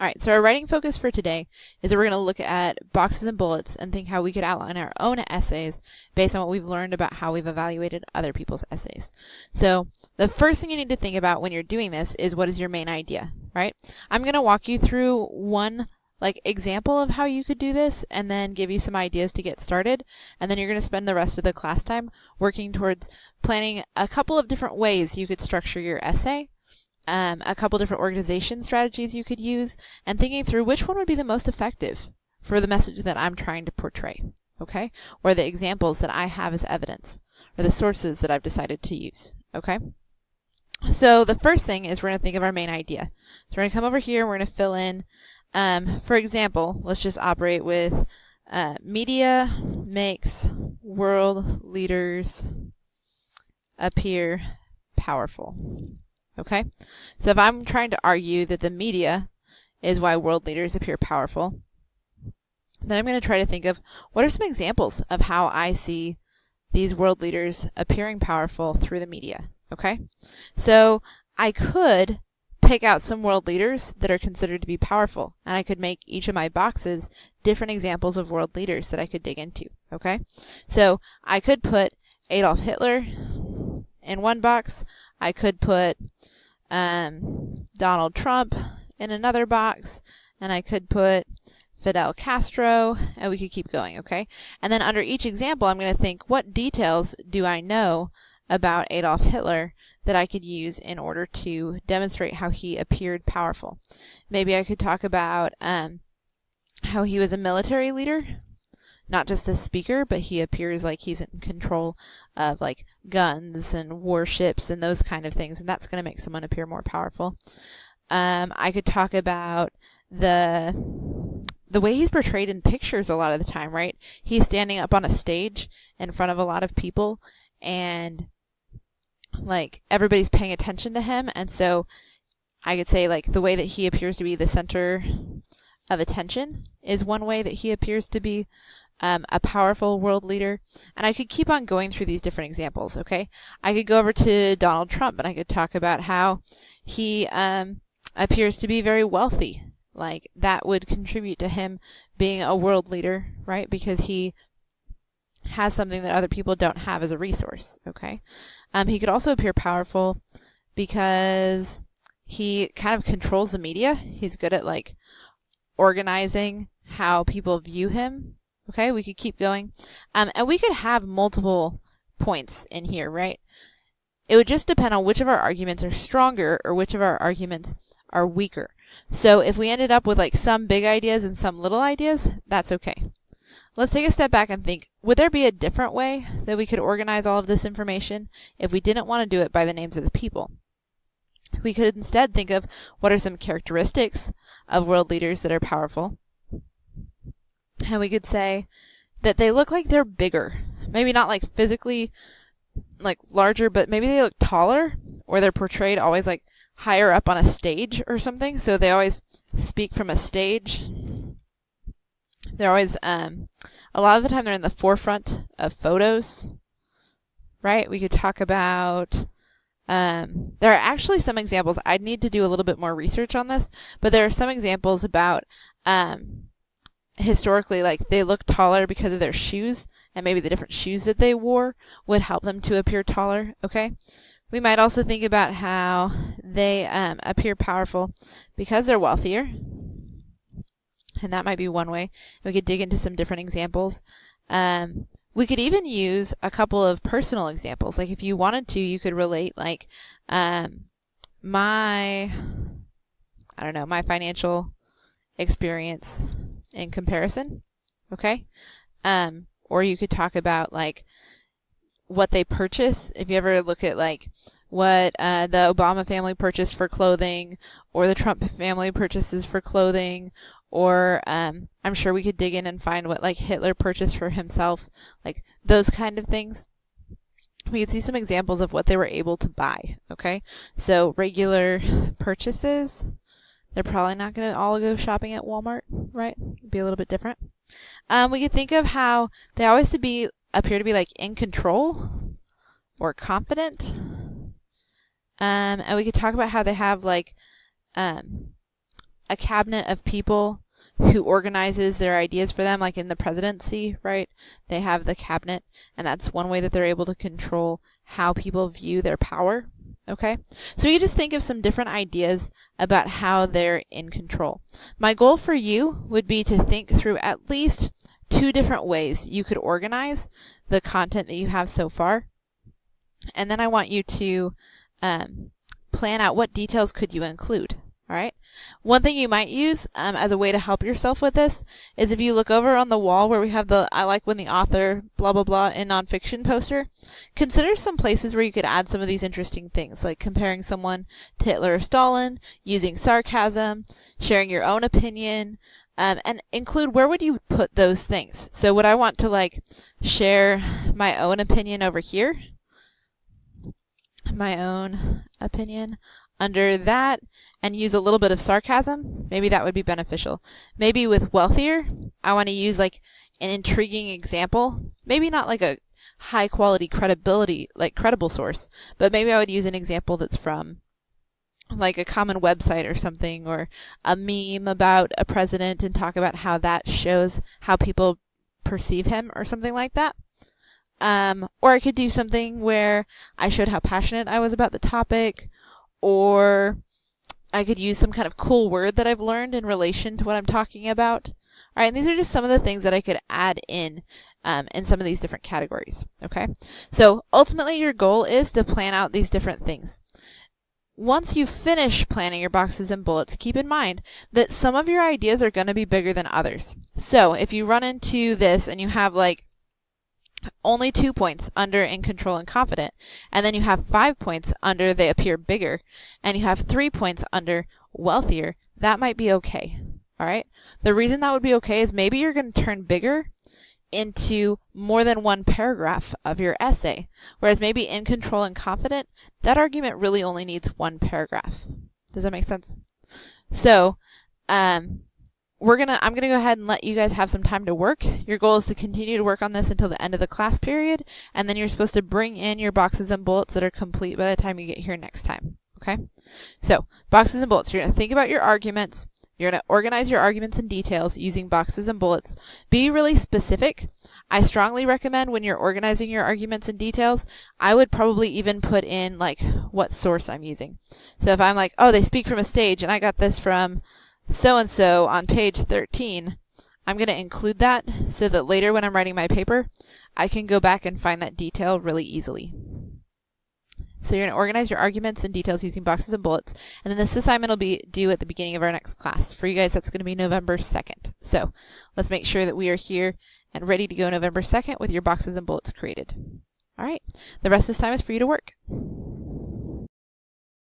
All right, so our writing focus for today is that we're going to look at boxes and bullets and think how we could outline our own essays based on what we've learned about how we've evaluated other people's essays. So the first thing you need to think about when you're doing this is, what is your main idea, right? I'm going to walk you through one example of how you could do this and then give you some ideas to get started. And then you're going to spend the rest of the class time working towards planning a couple of different ways you could structure your essay, a couple different organization strategies you could use, and thinking through which one would be the most effective for the message that I'm trying to portray, okay? Or the examples that I have as evidence, or the sources that I've decided to use, okay? So the first thing is we're going to think of our main idea. So we're going to come over here, we're going to fill in, for example, let's just operate with media makes world leaders appear powerful. Okay, so if I'm trying to argue that the media is why world leaders appear powerful, then I'm going to try to think of what are some examples of how I see these world leaders appearing powerful through the media. Okay, so I could pick out some world leaders that are considered to be powerful, and I could make each of my boxes different examples of world leaders that I could dig into. Okay, so I could put Adolf Hitler in one box. I could put Donald Trump in another box, and I could put Fidel Castro, and we could keep going, okay? And then under each example, I'm going to think, what details do I know about Adolf Hitler that I could use in order to demonstrate how he appeared powerful? Maybe I could talk about how he was a military leader, not just a speaker, but he appears like he's in control of guns and warships and those kind of things, and that's going to make someone appear more powerful. I could talk about the way he's portrayed in pictures a lot of the time, right? He's standing up on a stage in front of a lot of people, and everybody's paying attention to him, and so I could say the way that he appears to be the center of attention is one way that he appears to be a powerful world leader. And I could keep on going through these different examples, okay? I could go over to Donald Trump, and I could talk about how he appears to be very wealthy. That would contribute to him being a world leader, right? Because he has something that other people don't have as a resource, okay? He could also appear powerful because he kind of controls the media. He's good at organizing how people view him. Okay, we could keep going. And we could have multiple points in here, right? It would just depend on which of our arguments are stronger or which of our arguments are weaker. So if we ended up with some big ideas and some little ideas, that's okay. Let's take a step back and think, would there be a different way that we could organize all of this information if we didn't want to do it by the names of the people? We could instead think of what are some characteristics of world leaders that are powerful. And we could say that they look like they're bigger. Maybe not physically larger, but maybe they look taller, or they're portrayed always higher up on a stage or something. So they always speak from a stage. They're always, a lot of the time they're in the forefront of photos, right? We could talk about, there are actually some examples. I'd need to do a little bit more research on this, but there are some examples about, historically, they look taller because of their shoes, and maybe the different shoes that they wore would help them to appear taller, okay? We might also think about how they appear powerful because they're wealthier, and that might be one way. We could dig into some different examples. We could even use a couple of personal examples. If you wanted to, you could relate my financial experience in comparison, okay? Or you could talk about what they purchase. If you ever look at what the Obama family purchased for clothing, or the Trump family purchases for clothing, or I'm sure we could dig in and find what Hitler purchased for himself, those kind of things. We could see some examples of what they were able to buy, okay? So regular purchases, they're probably not going to all go shopping at Walmart, right? It'd be a little bit different. We could think of how they always appear to be in control or confident. And we could talk about how they have a cabinet of people who organizes their ideas for them, like in the presidency, right? They have the cabinet, and that's one way that they're able to control how people view their power. Okay, so you just think of some different ideas about how they're in control. My goal for you would be to think through at least 2 different ways you could organize the content that you have so far. And then I want you to plan out what details could you include. All right. One thing you might use as a way to help yourself with this is if you look over on the wall where we have the "I like when the author blah blah blah" in nonfiction poster, consider some places where you could add some of these interesting things, like comparing someone to Hitler or Stalin, using sarcasm, sharing your own opinion, and include where would you put those things. So would I want to like share my own opinion over here? My own opinion under that, and use a little bit of sarcasm? Maybe that would be beneficial. Maybe with wealthier, I want to use like an intriguing example. Maybe not like a high quality credible source, but maybe I would use an example that's from like a common website or something, or a meme about a president, and talk about how that shows how people perceive him or something like that. Or I could do something where I showed how passionate I was about the topic, or I could use some kind of cool word that I've learned in relation to what I'm talking about. All right, and these are just some of the things that I could add in some of these different categories. Okay, so ultimately your goal is to plan out these different things. Once you finish planning your boxes and bullets, keep in mind that some of your ideas are going to be bigger than others. So if you run into this and you have like only 2 points under in control and confident, and then you have 5 points under they appear bigger, and you have 3 points under wealthier, that might be okay. All right. The reason that would be okay is maybe you're going to turn bigger into more than one paragraph of your essay, whereas maybe in control and confident, that argument really only needs 1 paragraph. Does that make sense? So, I'm going to go ahead and let you guys have some time to work. Your goal is to continue to work on this until the end of the class period, and then you're supposed to bring in your boxes and bullets that are complete by the time you get here next time. Okay? So, boxes and bullets. You're going to think about your arguments. You're going to organize your arguments and details using boxes and bullets. Be really specific. I strongly recommend when you're organizing your arguments and details, I would probably even put in like what source I'm using. So if I'm like, oh, they speak from a stage and I got this from so-and-so on page 13, I'm going to include that so that later when I'm writing my paper, I can go back and find that detail really easily. So you're going to organize your arguments and details using boxes and bullets, and then this assignment will be due at the beginning of our next class. For you guys, that's going to be November 2nd. So let's make sure that we are here and ready to go November 2nd with your boxes and bullets created. All right. The rest of this time is for you to work.